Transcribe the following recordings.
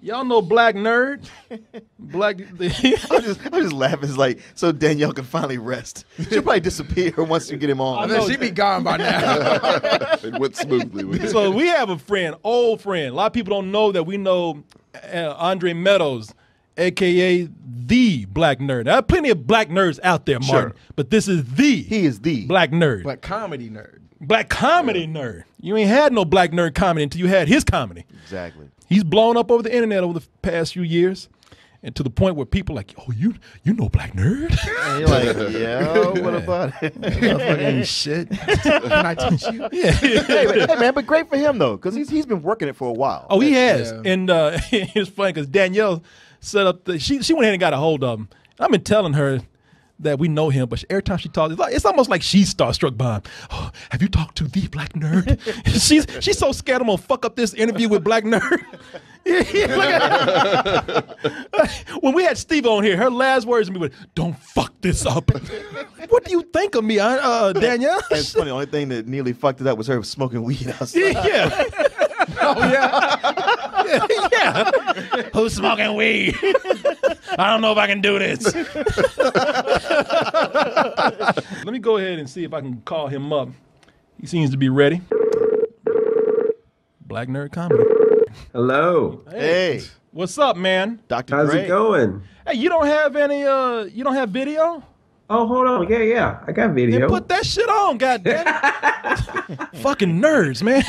Y'all know Black Nerd? Black. I'm just laughing. It's like, so Danielle can finally rest. She'll probably disappear once you get him on. I know she'd be gone by now. It went smoothly. So we have a friend, old friend. A lot of people don't know that we know Andre Meadows, a.k.a. the Black Nerd. There are plenty of Black Nerds out there, Martin. Sure. But this is the. He is the Black Nerd. Black comedy nerd. Black comedy nerd. You ain't had no Black Nerd comedy until you had his comedy. Exactly. He's blown up over the internet over the past few years, and to the point where people are like, oh, you know Black Nerd? And you're like, yeah, what about it? Fucking shit. Can I teach you? Yeah. hey, man, but great for him, though, because he's been working it for a while. Oh, he has. Yeah. And it's funny because Danielle set up she went ahead and got a hold of him. I've been telling her that we know him, but every time she talks, it's almost like she's starstruck by him. Oh, have you talked to the Black Nerd? she's so scared I'm gonna fuck up this interview with Black Nerd. When we had Steve on here, her last words to me were, "Don't fuck this up." What do you think of me, Danielle? And it's funny, the only thing that nearly fucked it up was her smoking weed outside. Yeah. Oh yeah. Yeah. Who's smoking weed? I don't know if I can do this. Let me go ahead and see if I can call him up. He seems to be ready. Black Nerd Comedy. Hello. Hey, What's up, man? Dr. How's Gray. it going? Hey, you don't have any you don't have video? Oh, hold on. Yeah. I got video. Then put that shit on, goddamn. Fucking nerds, man.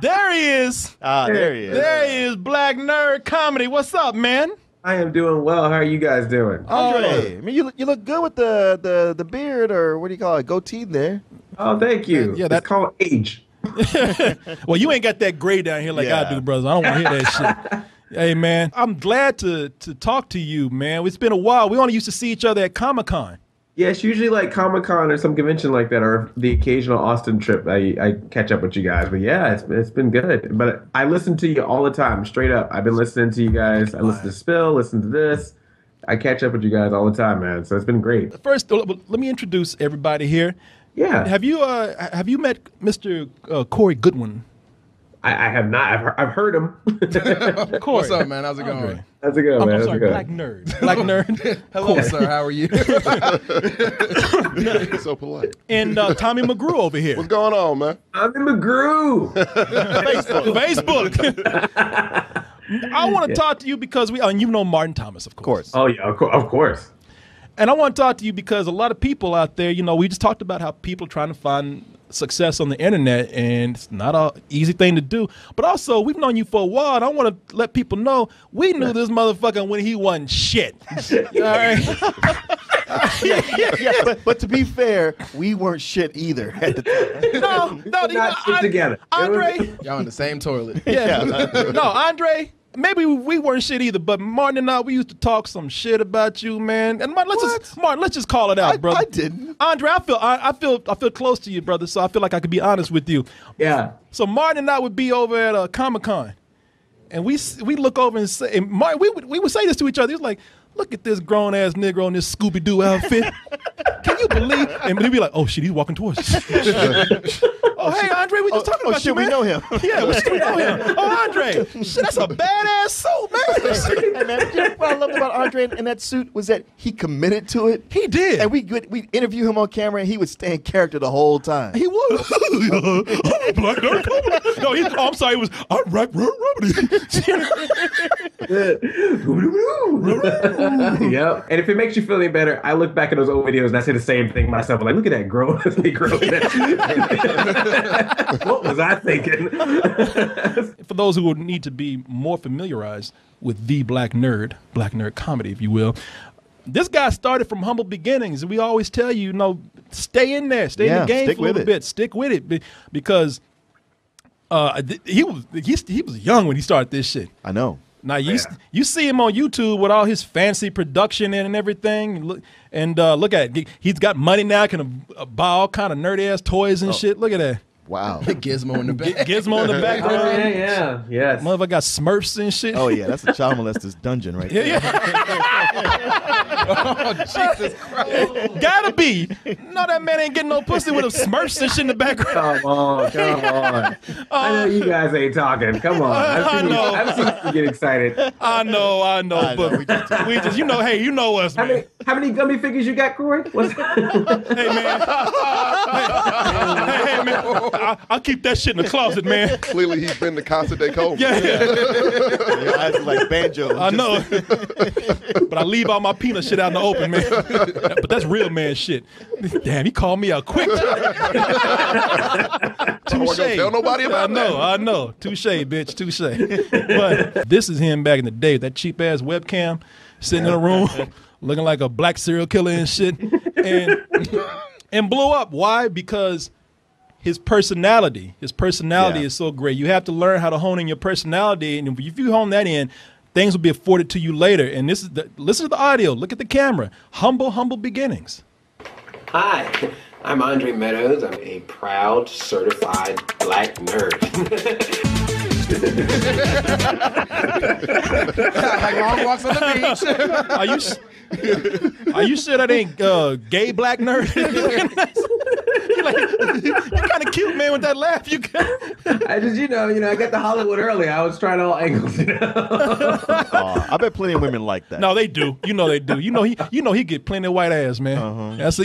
There he is. There he is. There he is, Black Nerd Comedy. What's up, man? I am doing well. How are you guys doing? Andre, I mean, you look good with the beard, or what do you call it, goatee there. Oh, thank you. Yeah, That's called age. Well, you ain't got that gray down here like I Yeah. do, brother. I don't want to hear that shit. Hey, man, I'm glad to talk to you, man. It's been a while. We only used to see each other at Comic-Con. Yeah, it's usually like Comic-Con or some convention like that, or the occasional Austin trip. I catch up with you guys. But yeah, it's been good. But I listen to you all the time, straight up. I've been listening to you guys. I listen to Spill, listen to this. I catch up with you guys all the time, man. So it's been great. First, let me introduce everybody here. Yeah. Have you met Mr. Corey Goodwin? I have not. I've heard him. Corey. What's up, man? How's it going? Andre. How's it going, man? I'm How's sorry, it going? Black Nerd. Black Nerd. Hello, sir. How are you? So polite. And Tommy McGrew over here. What's going on, man? I'm in McGrew. Facebook. I want to talk to you because you know Martin Thomas, of course. Oh yeah, of course. And I want to talk to you because a lot of people out there, we just talked about how people are trying to find success on the internet, and it's not an easy thing to do. But also, we've known you for a while, and I want to let people know we knew this motherfucker when he wasn't shit. All right? Yeah, but to be fair, we weren't shit either at the time. No, Not shit together. Andre. Y'all in the same toilet. Yeah. No, Andre. Maybe we weren't shit either, but Martin and I, we used to talk some shit about you, man. And Martin, let's just call it out, brother. I didn't. Andre, I feel close to you, brother. So I feel like I could be honest with you. Yeah. So Martin and I would be over at Comic-Con, and we look over and say, and Martin, we would say this to each other. He was like, "Look at this grown ass nigga on this Scooby Doo outfit. Can you believe?" And we'd be like, "Oh shit, he's walking towards us." Oh hey Andre, we just talking about shit, you, man. we know him. Yeah, we know him. Oh Andre, shit, that's a badass suit, man. Hey, man, you know what I loved about Andre in that suit was that he committed to it. He did. And we interview him on camera, and he would stay in character the whole time. He was. Black Nerd Comedy. No, I'm sorry. It was I'm Black Nerd Comedy. Yep. And if it makes you feel any better, I look back at those old videos and I say the same thing myself. I'm like, look at that grown. What was I thinking? For those who would need to be more familiarized with the Black Nerd Comedy, if you will, this guy started from humble beginnings, and we always tell you, stay in there, stay in the game for a little bit, stick with it, because he was young when he started this shit. I know. Now you see him on YouTube with all his fancy production and everything. Look at it. He's got money now. Can buy all kind of nerdy ass toys and shit. Look at that. Wow. Gizmo in the back. Gizmo in the Oh, background. yeah. Yes. Motherfucker got Smurfs and shit. Oh yeah, that's a child molester's dungeon right there. Oh, Jesus Christ. Gotta be. No, that man ain't getting no pussy with a Smurfs and shit in the background. Come on. I know you guys ain't talking. Come on. I've seen you get excited. I know, I know, but we just- we just, you know, hey, you know us, man. How many gummy figures you got, Corey? What's Hey, man. Hey, man. I'll keep that shit in the closet, man. Clearly, he's been to Casa de Coleman. Yeah. Your eyes are like banjo. I know. But I leave all my peanut shit out in the open, man. But that's real man shit. Damn, he called me out quick. I don't want to go tell nobody about that. I know. Touche, bitch. Touche. But this is him back in the day, that cheap ass webcam, sitting in a room, looking like a black serial killer and shit, and blew up. Why? Because his personality is so great. You have to learn how to hone in your personality, and if you hone that in, things will be afforded to you later. And this is listen to the audio. Look at the camera. Humble beginnings. Hi, I'm Andre Meadows. I'm a proud, certified black nerd. Like long walks on the beach. Are you sure that ain't gay black nerd? You're kind of cute, man, with that laugh. You got. I just, I got to Hollywood early. I was trying all angles, I bet plenty of women like that. No, they do. They do. He get plenty of white ass, man. That's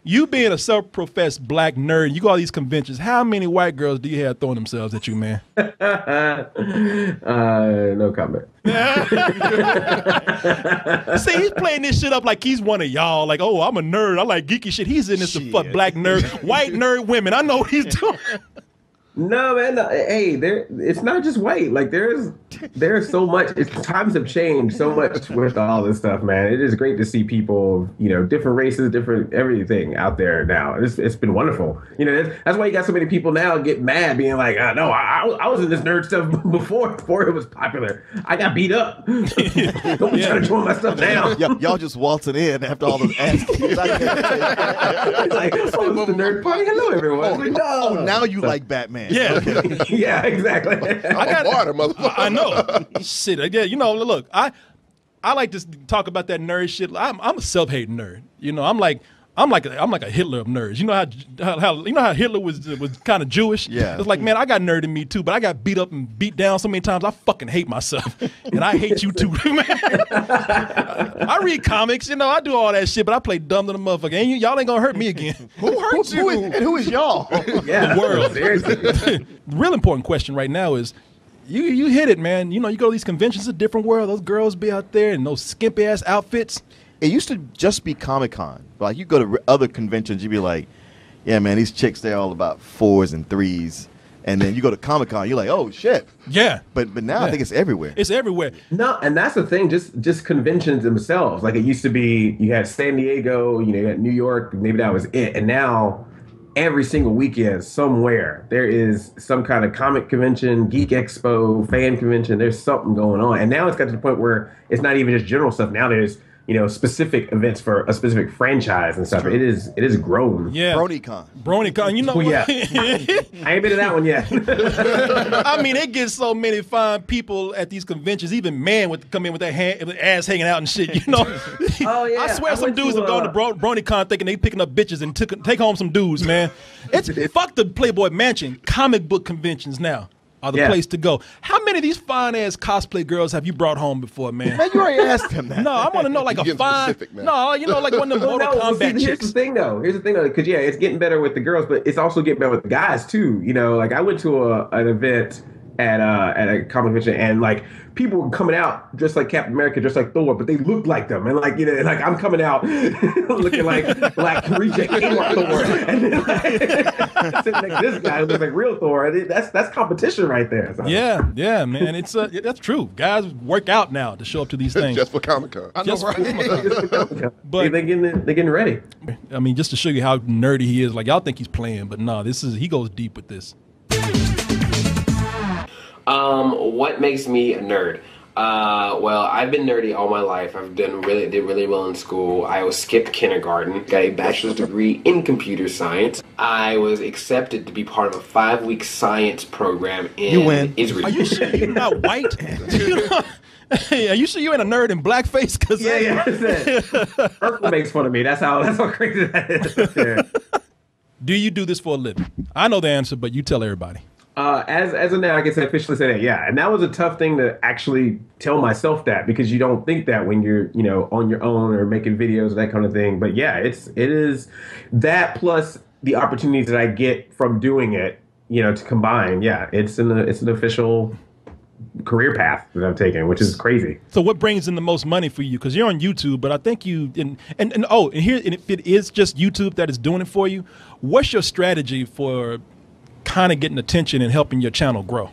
you being a self-professed black nerd. You go to all these conventions. How many white girls do you have throwing themselves at you, man? No comment. See, he's playing this shit up like he's one of y'all. Like, oh, I'm a nerd. I like geeky shit. He's in this to fuck black nerd, white nerd women. I know what he's doing. No, man. No. Hey, it's not just white. Like there's so much. Times have changed so much with all this stuff, man. It is great to see people, different races, different everything out there now. It's been wonderful. That's why you got so many people now get mad, being like, no, I was in this nerd stuff before it was popular. I got beat up. Don't be trying to join my stuff now. Y'all just waltzing in after all those ass kicks. It's like, it's the nerd party. Hello, everyone. Like, no. Now you like Batman. Yeah. Okay. Yeah, exactly. I'm a martyr, motherfucker. I know. Shit. Yeah, look, I like to talk about that nerd shit. I'm a self-hating nerd. I'm like a Hitler of nerds. You know how Hitler was kind of Jewish? Yeah. It's like, man, I got nerd in me too, but I got beat up and beat down so many times. I fucking hate myself, and I hate you too, man. I read comics, I do all that shit, but I play dumb to the motherfucker. And y'all ain't gonna hurt me again. Who hurt you? Who is y'all? Yeah, The world. seriously. The real important question right now is, you hit it, man. You go to these conventions, it's a different world. Those girls be out there in those skimpy ass outfits. It used to just be Comic-Con. Like, you go to other conventions, you'd be like, yeah, man, these chicks, they're all about 4s and 3s. And then you go to Comic-Con, you're like, oh, shit. Yeah. But now I think it's everywhere. It's everywhere. No, and that's the thing, just conventions themselves. Like it used to be, you had San Diego, you had New York, maybe that was it. And now every single weekend somewhere there is some kind of comic convention, geek expo, fan convention. There's something going on. And now it's got to the point where it's not even just general stuff. Now there's specific events for a specific franchise and stuff. It is grown. Yeah. BronyCon. BronyCon, Oh, yeah. I ain't been to that one yet. I mean, they get so many fine people at these conventions. Even men would come in with their ass hanging out and shit. Oh, yeah. I swear, I some went dudes to, are going to BronyCon thinking they picking up bitches and take home some dudes, man. It's fuck the Playboy Mansion. Comic book conventions now are the place to go. How many of these fine ass cosplay girls have you brought home before, man? Man, you already asked him that. No, I want to know like You a getting fine. specific now. No, like one of them Mortal Kombat Here's chicks. the thing though, because it's getting better with the girls, but it's also getting better with the guys too. Like I went to an event at a comic convention, and like people were coming out dressed like Captain America, dressed like Thor, but they looked like them, and like like I'm coming out looking like Black Reject Thor, and then like sitting next to this guy who looks like real Thor. That's competition right there. So. Yeah, man. It's that's true. Guys work out now to show up to these things. Just for Comic-Con. I know, right? But they're getting ready. I mean, just to show you how nerdy he is. Like y'all think he's playing, but no, he goes deep with this. What makes me a nerd? Well, I've been nerdy all my life. Did really well in school. I was skipped kindergarten. Got a bachelor's degree in computer science. I was accepted to be part of a 5-week science program in Israel. Are you sure you're not white? Hey, are you sure you ain't a nerd in blackface? Cause Yeah, that's it. Urkel makes fun of me. That's how crazy that is. Yeah. Do you do this for a living? I know the answer, but you tell everybody. As of now, I guess I officially say that, yeah. And that was a tough thing to actually tell myself that, because you don't think that when you're, on your own or making videos or that kind of thing. But yeah, it is that plus the opportunities that I get from doing it, to combine. Yeah, it's an official career path that I've taken, which is crazy. So what brings in the most money for you? Because you're on YouTube, but I think you and if it is just YouTube that is doing it for you, what's your strategy for kind of getting attention and helping your channel grow?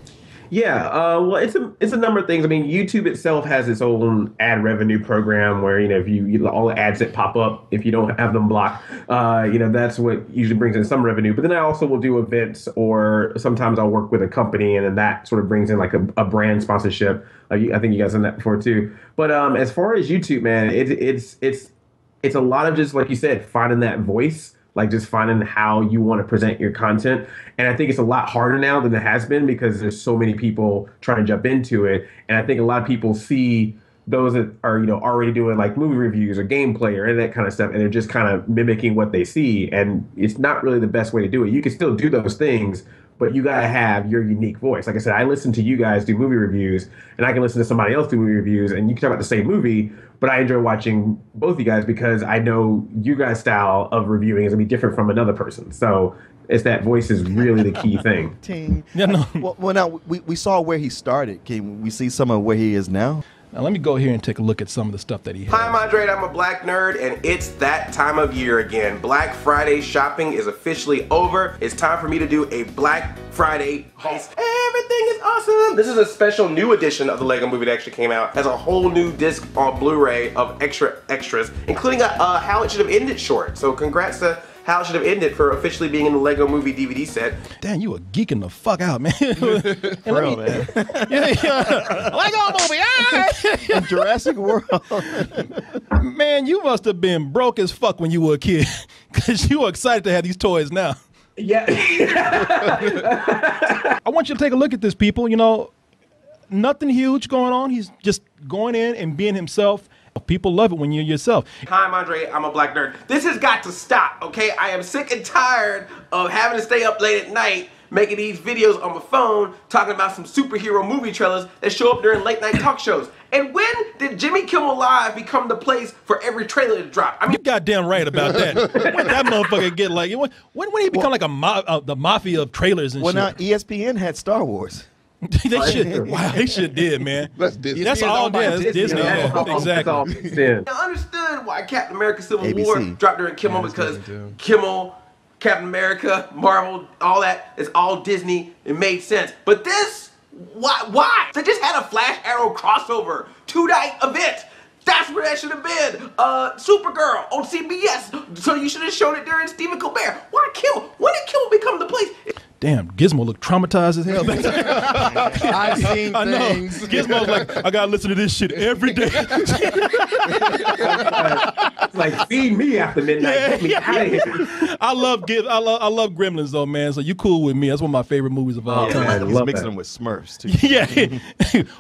Yeah, well, it's a number of things. I mean, YouTube itself has its own ad revenue program where, if you all the ads that pop up, if you don't have them blocked, that's what usually brings in some revenue. But then I also will do events, or sometimes I'll work with a company, and then that sort of brings in like a brand sponsorship. I think you guys done that before too. But as far as YouTube, man, it's a lot of just, like you said, finding that voice. Like just finding how you want to present your content. And I think it's a lot harder now than it has been, because there's so many people trying to jump into it. And I think a lot of people see those that are, already doing like movie reviews or gameplay or that kind of stuff, and they're just kind of mimicking what they see. And it's not really the best way to do it. You can still do those things, but you got to have your unique voice. Like I said, I listen to you guys do movie reviews, and I can listen to somebody else do movie reviews, and you can talk about the same movie, but I enjoy watching both you guys because I know you guys' style of reviewing is going to be different from another person. So it's that voice is really the key thing. Ting. Yeah, no. Well, now we saw where he started. Can we see some of where he is now? Now let me go here and take a look at some of the stuff that he has. Hi, I'm Andre, I'm a black nerd, and it's that time of year again. Black Friday shopping is officially over. It's time for me to do a Black Friday heist. Everything is awesome. This is a special new edition of the Lego Movie that actually came out. It has a whole new disc on Blu-ray of extras, including a How It Should Have Ended short. So congrats to How It Should Have Ended for officially being in the Lego Movie DVD set. Damn, you were geeking the fuck out, man. For real, man. Lego Movie, Jurassic World. Man, you must have been broke as fuck when you were a kid, because you were excited to have these toys now. Yeah. I want you to take a look at this, people. Nothing huge going on. He's just going in and being himself. People love it when you're yourself. Hi, I'm Andre, I'm a black nerd. This has got to stop, okay? I am sick and tired of having to stay up late at night making these videos on my phone talking about some superhero movie trailers that show up during late night talk shows. And when did Jimmy Kimmel Live become the place for every trailer to drop? I mean, You're goddamn right about that. When that motherfucker get like, when he become like the mafia of trailers and Well, shit? now ESPN had Star Wars. They shit did, man. That's Disney. That's all there. That's Disney. Exactly. I understood why Captain America Civil ABC. War dropped during Kimmel, because Kimmel, Captain America, Marvel, all that is all Disney. It made sense. But this, why? They just had a Flash Arrow crossover 2-night event. That's where that should have been. Supergirl on CBS. So you should have shown it during Stephen Colbert. Why Kimmel? When did Kimmel become the place? Damn, Gizmo looked traumatized as hell back then. I've seen I know. things. Gizmo's like, I gotta listen to this shit every day. It's like, feed me after midnight. Get me out of here. I love Gremlins though, man. So you cool with me? That's one of my favorite movies of all time. man, I He's love mixing that. them with Smurfs too. Yeah.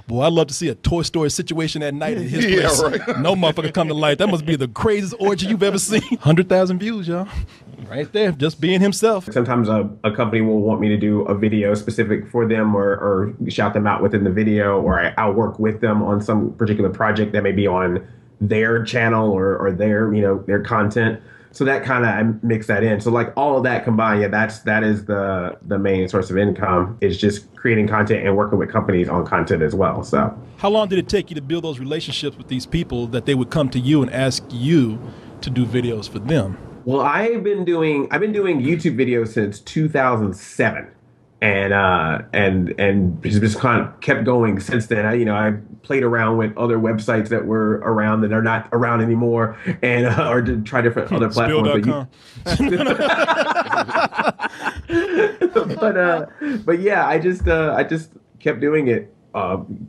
Boy, I'd love to see a Toy Story situation at night at his Yeah, place. right. No motherfucker come to light. That must be the craziest orgy you've ever seen. 100,000 views, y'all. Right there, just being himself. Sometimes a company will want me to do a video specific for them, or shout them out within the video, or I'll work with them on some particular project that may be on their channel or their content. So that kind of, I mix that in. So like all of that combined, yeah, that is the main source of income, is just creating content and working with companies on content as well. So How long did it take you to build those relationships with these people that they would come to you and ask you to do videos for them? well, I've been doing YouTube videos since 2007. And just kind of kept going since then. I played around with other websites that were around that are not around anymore, and or to try different other platforms. Spill.com. But yeah, I just kept doing it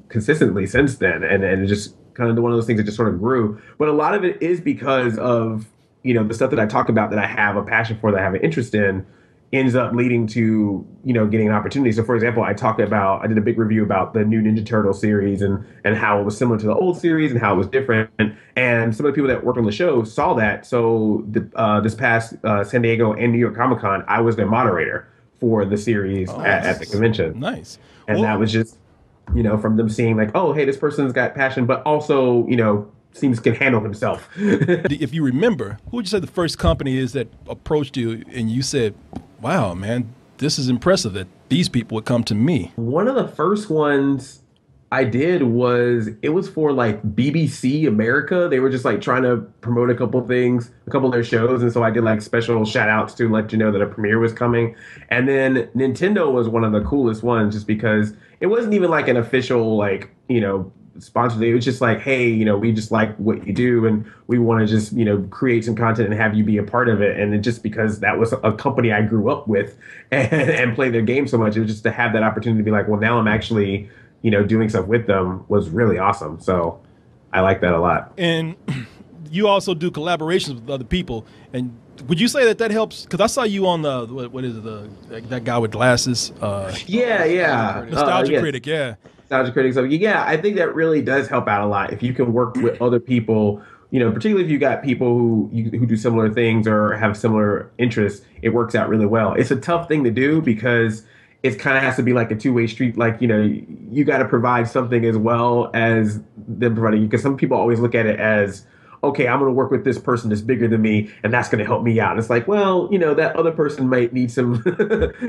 consistently since then, and it just kind of one of those things that just sort of grew. But a lot of it is because of the stuff that I talk about that I have a passion for, that I have an interest in, ends up leading to getting an opportunity. So for example, I did a big review about the new Ninja Turtle series and how it was similar to the old series and how it was different. And some of the people that worked on the show saw that. So this past San Diego and New York Comic-Con, I was their moderator for the series at the convention. Nice. And that was just from them seeing like, oh, hey, this person's got passion, but also seems can handle himself. If you remember, who would you say the first company is that approached you and you said, wow, man, this is impressive that these people would come to me? One of the first ones I did was for like BBC America. They were just like trying to promote a couple of their shows. And so I did like special shout outs to let you know that a premiere was coming. And then Nintendo was one of the coolest ones just because it wasn't even like an official, like, sponsored. It was just like, hey, we just like what you do and we want to just, create some content and have you be a part of it. And just because that was a company I grew up with and played their game so much, it was just to have that opportunity to be like, well, now I'm actually, doing stuff with them was really awesome. So I like that a lot. And you also do collaborations with other people. And would you say that helps? Because I saw you on the, what is it, that guy with glasses? Yeah. Nostalgia Critic, yeah. Nostalgia Critics. So yeah, I think that really does help out a lot if you can work with other people. Particularly if you got people who do similar things or have similar interests, it works out really well. It's a tough thing to do because it kind of has to be like a two-way street. Like you got to provide something as well as them providing you. Because some people always look at it as, okay, I'm going to work with this person that's bigger than me, and that's going to help me out. And it's like, well, that other person might need some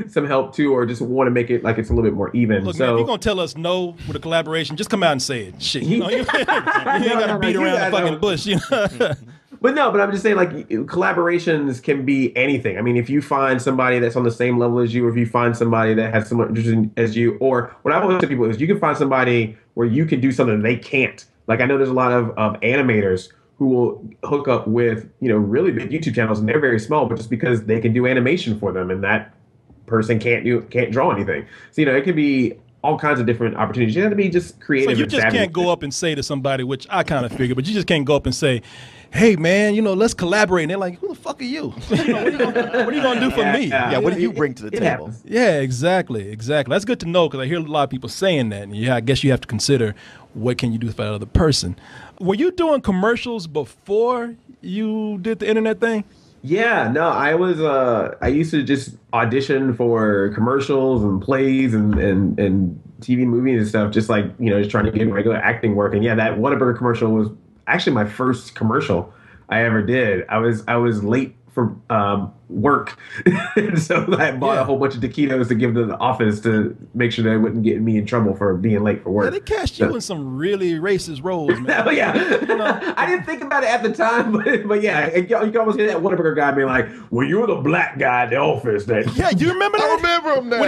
some help too, or just want to make it like it's a little bit more even. Look, man, if you're going to tell us no with a collaboration, just come out and say it. Shit, you ain't got to beat around the fucking bush. But I'm just saying, like, collaborations can be anything. I mean, if you find somebody that's on the same level as you, or if you find somebody that has similar interests as you, or what I always tell people is you can find somebody where you can do something they can't. Like, I know there's a lot of animators who will hook up with, really big YouTube channels, and they're very small, but just because they can do animation for them and that person can't draw anything. So, it could be all kinds of different opportunities. You have to be just creative. So you just can't go up and say to somebody, which I kind of figured, but you just can't go up and say, hey, man, let's collaborate. And they're like, who the fuck are you? What are you going to do for me? Yeah, what do you bring to the table? Happens. Yeah, exactly. That's good to know because I hear a lot of people saying that. And I guess you have to consider what can you do for that other person. Were you doing commercials before you did the internet thing? Yeah, no, I used to just audition for commercials and plays and TV movies and stuff, just like, just trying to get regular acting work. And yeah, that Whataburger commercial was actually my first commercial I ever did. I was late for work, and so I bought a whole bunch of taquitos to give to the office to make sure they wouldn't get me in trouble for being late for work. Yeah, they cast you in some really racist roles, man. Oh, yeah. I didn't think about it at the time, but yeah, you can almost hear that Whataburger guy being like, well, you're the black guy in the office. Yeah, you remember that? I remember him now.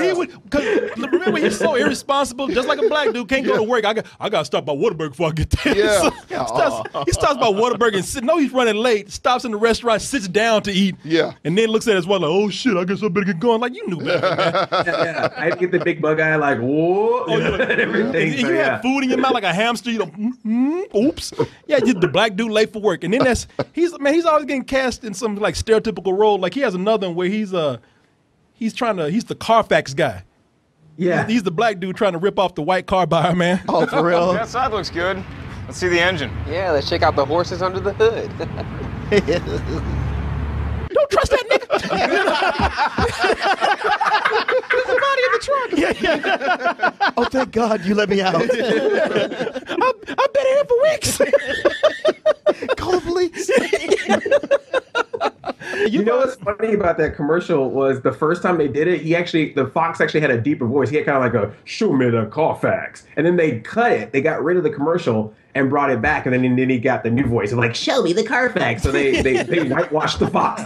Remember, he's so irresponsible, just like a black dude, can't go to work. I got to stop by Whataburger before I get there. Yeah. So he stops by Whataburger and he's running late, stops in the restaurant, sits down to eat, and then looks at his wife like, oh shit, I guess I better get going. Like, you knew better, man. Yeah. I get the big bug eye, like, whoa, and everything. And you have food in your mouth like a hamster. Oops. Yeah, the black dude late for work, and then he's always getting cast in some like stereotypical role. Like he has another one where he's the Carfax guy. Yeah, he's the black dude trying to rip off the white car buyer, man. Oh, for real? That side looks good. Let's see the engine. Yeah, let's check out the horses under the hood. Don't trust that nigga. There's a body in the trunk. Yeah. Oh, thank God you let me out. I've been here for weeks. Call the police. You know what's funny about that commercial was the first time they did it, the Fox actually had a deeper voice. He had kind of like a show me the Carfax. And then they cut it. They got rid of the commercial and brought it back. And then he got the new voice and like, show me the Carfax. So they whitewashed the Fox.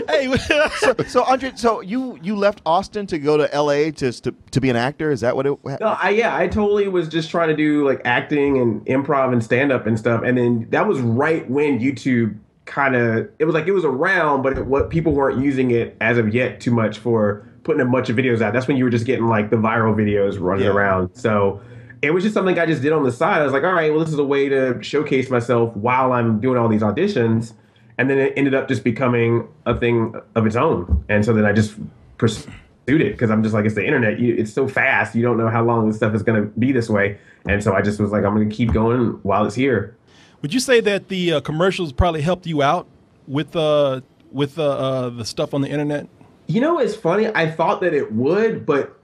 Hey, so Andre, so you left Austin to go to LA to be an actor? Is that what it? No, I totally was just trying to do like acting and improv and stand up and stuff. And then that was right when YouTube it was around, but what people weren't using it as of yet too much for putting a bunch of videos out. That's when you were just getting like the viral videos running around. So it was just something I just did on the side. I was like, all right, well, this is a way to showcase myself while I'm doing all these auditions. And then it ended up just becoming a thing of its own. And so then I just pursued it because I'm just like, it's the internet. It's so fast. You don't know how long this stuff is going to be this way. And so I just was like, I'm going to keep going while it's here. Would you say that the commercials probably helped you out with the stuff on the internet? You know, it's funny. I thought that it would, but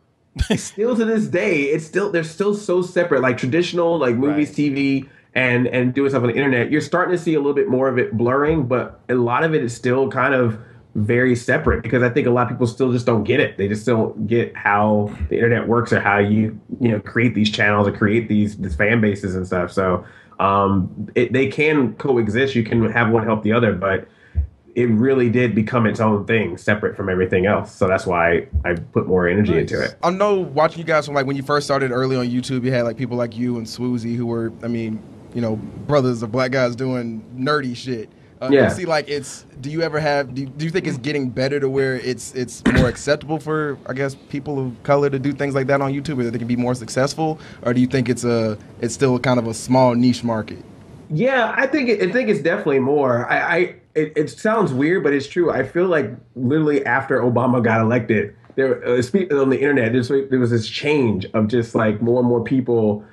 still to this day, they're still so separate. Like traditional, like movies, TV, and doing stuff on the internet. You're starting to see a little bit more of it blurring, but a lot of it is still kind of very separate because I think a lot of people still just don't get it. They just don't get how the internet works or how you create these channels or create these fan bases and stuff. So they can coexist. You can have one help the other, but it really did become its own thing, separate from everything else. So that's why I put more energy into it. I know watching you guys from like when you first started early on YouTube, you had like people like you and Swoozy who were, I mean, brothers of black guys doing nerdy shit. You see, like, do you ever have, do you think it's getting better to where it's more acceptable for, I guess, people of color to do things like that on YouTube, or that they can be more successful? Or do you think it's still kind of a small niche market? Yeah, I think it's definitely more. It sounds weird, but it's true. I feel like literally after Obama got elected, on the internet, there was this change of just like more and more people,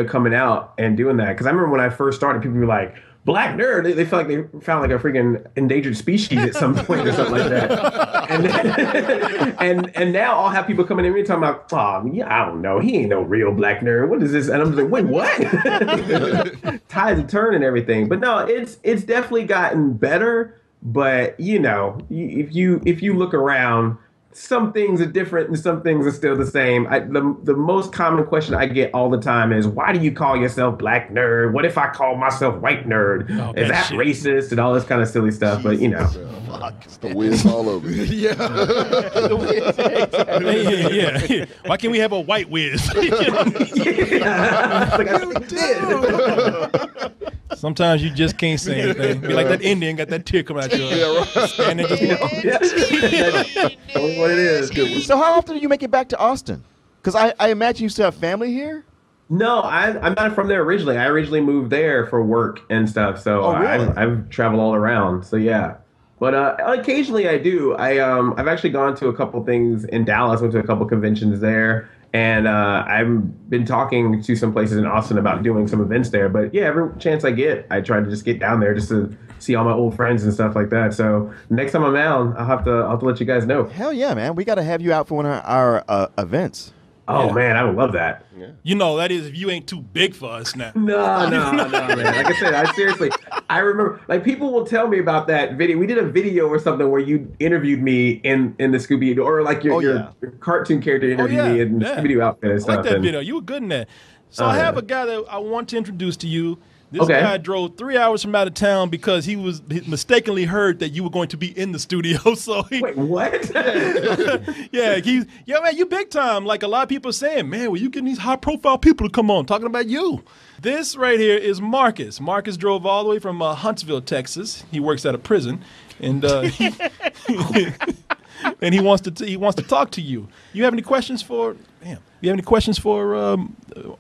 coming out and doing that. Because I remember when I first started, people were like, "Black nerd." They felt like they found like a freaking endangered species at some point or something like that. And now I'll have people coming in and talking about, "Oh, yeah, I don't know. He ain't no real black nerd. What is this?" And I'm just like, "Wait, what?" Tides of turn and everything. But no, it's definitely gotten better. But if you look around, some things are different and some things are still the same. The most common question I get all the time is, why do you call yourself black nerd? What if I call myself white nerd? Is that racist? And all this kind of silly stuff. But fuck, it's the whiz all over. Yeah. Why can't we have a white whiz? Sometimes you just can't say anything. Be like that Indian got that tear coming out your eyes. And just Tell me what it is. So how often do you make it back to Austin? Because I imagine you still have family here? No, I'm not from there originally. I originally moved there for work and stuff. So really? I've traveled all around. So yeah. But occasionally I do. I've actually gone to a couple things in Dallas, went to a couple conventions there. And I've been talking to some places in Austin about doing some events there. But yeah, every chance I get, I try to just get down there just to see all my old friends and stuff like that. So next time I'm out, I'll have to let you guys know. Hell yeah, man. We got to have you out for one of our events. Oh, man, I would love that. Yeah. That is if you ain't too big for us now. No, man. Like I said, I remember, like, people will tell me about that video. We did a video or something where you interviewed me in the Scooby-Doo, or like your cartoon character interviewed me in the Scooby-Doo outfit and stuff. I like that video. You were good in that. So I have a guy that I want to introduce to you. This guy drove 3 hours from out of town because he mistakenly heard that you were going to be in the studio. So wait, what? man, you big time. Like a lot of people are saying, man, well, you getting these high profile people to come on talking about you. This right here is Marcus. Marcus drove all the way from Huntsville, Texas. He works at a prison, and and he wants to talk to you. You have any questions for? Damn. You have any questions for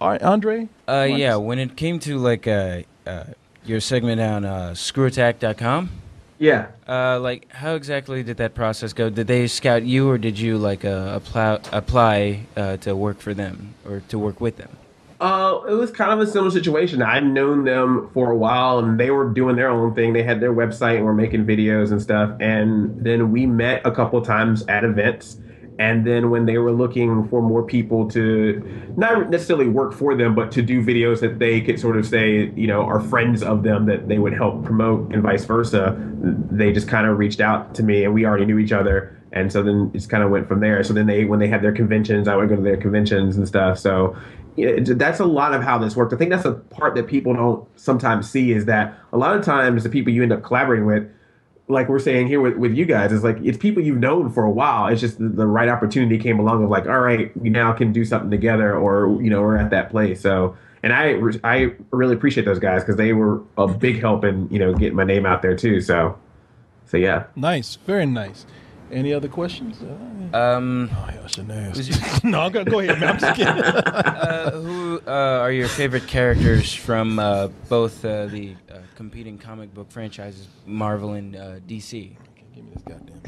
Andre? Yeah. When it came to like your segment on screwattack.com. Yeah. Like, how exactly did that process go? Did they scout you, or did you like apply to work for them or to work with them? It was kind of a similar situation. I'd known them for a while, and they were doing their own thing. They had their website and were making videos and stuff. And then we met a couple times at events. And then when they were looking for more people to not necessarily work for them, but to do videos that they could sort of say, are friends of them that they would help promote and vice versa, they just kind of reached out to me, and we already knew each other. And so then it just kind of went from there. So then when they had their conventions, I would go to their conventions and stuff. So that's a lot of how this worked. I think that's a part that people don't sometimes see, is that a lot of times the people you end up collaborating with, like we're saying here with you guys, is like, it's people you've known for a while. It's just the right opportunity came along of like, all right, we now can do something together, or, we're at that place. So, and I really appreciate those guys, because they were a big help in, getting my name out there too. So yeah. Nice. Very nice. Any other questions? Um, Oh, hell, I shouldn't ask. No, I'm gonna go ahead, man. I'm just kidding. who are your favorite characters from both the competing comic book franchises, Marvel and DC? Give me this goddamn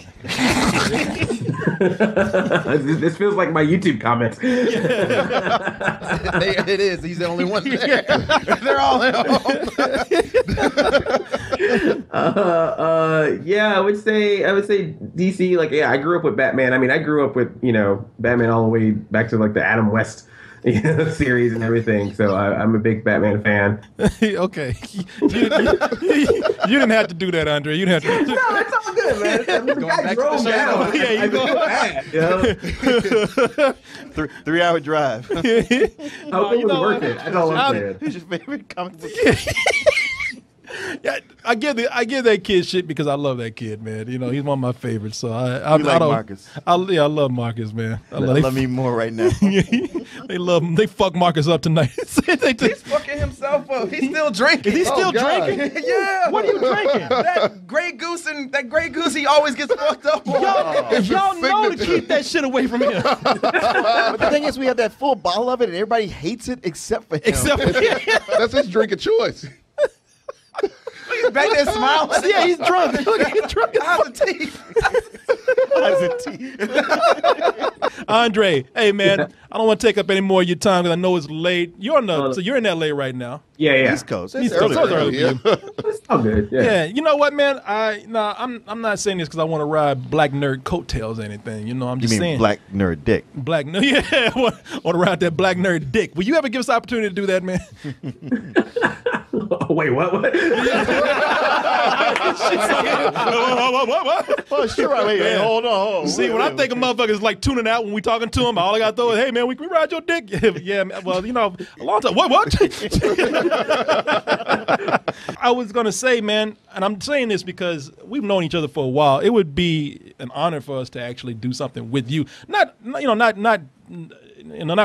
thing. This feels like my YouTube comments. It is. He's the only one there. They're all in. Yeah, I would say DC. Like, yeah, I grew up with Batman. I mean, I grew up with Batman all the way back to like the Adam West series and everything. So I'm a big Batman fan. Okay, you didn't have to do that, Andre. You didn't have to. No, it's all good, man. The guy drove down. Yeah, you go. 3-hour drive. I hope it was worth it. That's all I'm saying. Who's your favorite comic book? Yeah, I give that kid shit because I love that kid, man. He's one of my favorites. So I You like don't, Marcus? I love Marcus, man. I love me more right now. They love him. They fuck Marcus up tonight. He's fucking himself up. He's still drinking. Is he still drinking? Yeah. What are you drinking? That Grey Goose he always gets fucked up on. Y'all know to keep that shit away from him. But the thing is, we have that full bottle of it, and everybody hates it except for him. That's his drink of choice. He's back there smiling. Yeah, he's drunk. Look, he's drunk. How's the teeth? Andre, hey man, I don't want to take up any more of your time because I know it's late. You're in LA right now. Yeah. East Coast. East Coast. Early, Early for you. It's all good. Yeah, you know what, man? I'm not saying this because I want to ride black nerd coattails or anything. I'm You just mean saying black nerd dick? black nerd. Yeah, I want to ride that black nerd dick. Will you ever give us the opportunity to do that, man? Wait, what? What? Oh, sure. Wait, hold on. See, when I think of motherfuckers like tuning out when we talking to them, all I got to throw is, hey, man, we ride your dick. Yeah, man, well, a long time. What? I was going to say, man, and I'm saying this because we've known each other for a while. It would be an honor for us to actually do something with you. Not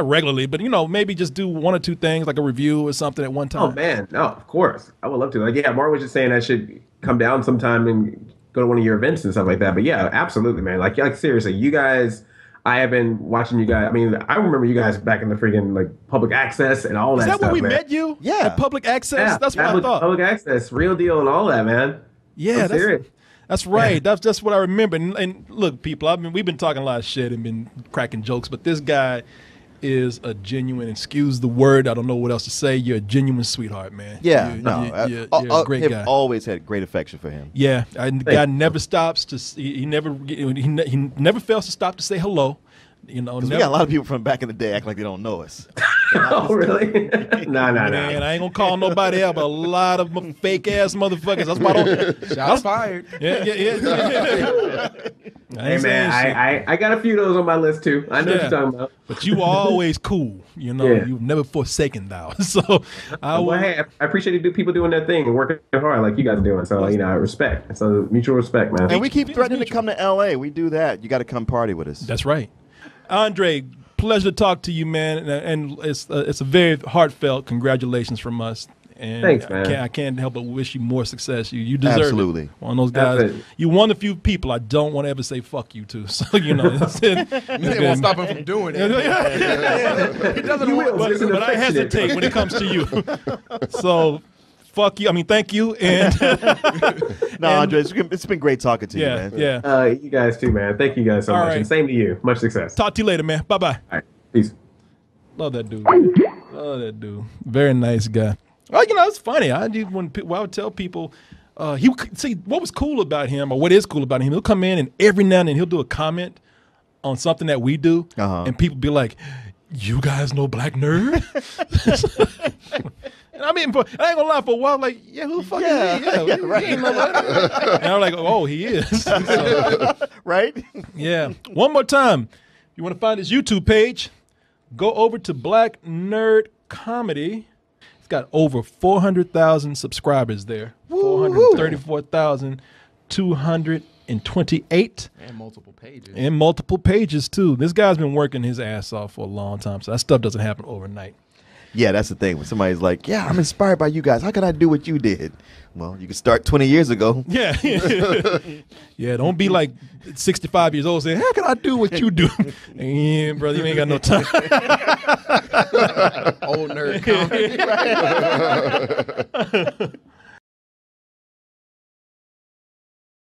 regularly, but maybe just do one or two things like a review or something at one time. Oh man, no, of course, I would love to. Like, yeah, Mark was just saying I should come down sometime and go to one of your events and stuff like that. But yeah, absolutely, man. Like seriously, you guys. I have been watching you guys. I mean, I remember you guys back in the freaking like public access and all that stuff. Is that where we man. met you? Yeah, at public access. Yeah, That's what I thought. Public access, real deal, and all that, man. Yeah, serious. That's right. That's what I remember. And look, people, we've been talking a lot of shit and been cracking jokes, but this guy is a genuine, excuse the word, I don't know what else to say. You're a genuine sweetheart, man. Yeah, you're a great guy. I've always had great affection for him. Yeah, the guy never stops to. He never fails to stop to say hello. We got a lot of people from back in the day act like they don't know us. Oh, really? No. Man, I ain't gonna call nobody out, but a lot of fake ass motherfuckers. That's why I don't. Shots fired. Yeah. Hey man, I got a few of those on my list too. I know what you're talking about. But you are always cool. You've never forsaken thou. So hey, I appreciate people doing their thing and working hard like you guys are doing. So I respect. So mutual respect, man. And we keep threatening to come to LA. We do that. You got to come party with us. That's right. Andre, pleasure to talk to you, man, and it's a very heartfelt congratulations from us. And thanks, man. I can't help but wish you more success. You deserve Absolutely. it. One of those guys. You one of the few people I don't want to ever say fuck you to. So it won't stop him from doing it. He doesn't want, but I hesitate when it comes to you. So. Fuck you. I mean, thank you. And Andre, it's been great talking to you, man. Yeah. You guys too, man. Thank you guys so much. Right. And same to you. Much success. Talk to you later, man. Bye-bye. All right. Peace. Love that dude. Love that dude. Very nice guy. Well, it's funny. I would tell people, what was cool about him, or what is cool about him, he'll come in and every now and then he'll do a comment on something that we do, and people be like, you guys know Black Nerd? And I ain't gonna lie, for a while, like, yeah, who the fuck is he? Yeah, right. And I'm like, oh, he is. So, right? Yeah. One more time. If you want to find his YouTube page, go over to Black Nerd Comedy. It's got over 400,000 subscribers there. 434,228. And multiple pages. And multiple pages, too. This guy's been working his ass off for a long time, so that stuff doesn't happen overnight. Yeah, that's the thing. When somebody's like, yeah, I'm inspired by you guys. How can I do what you did? Well, you can start 20 years ago. Yeah. Yeah, don't be like 65 years old saying, how can I do what you do? Yeah, brother, you ain't got no time. Old nerd comedy.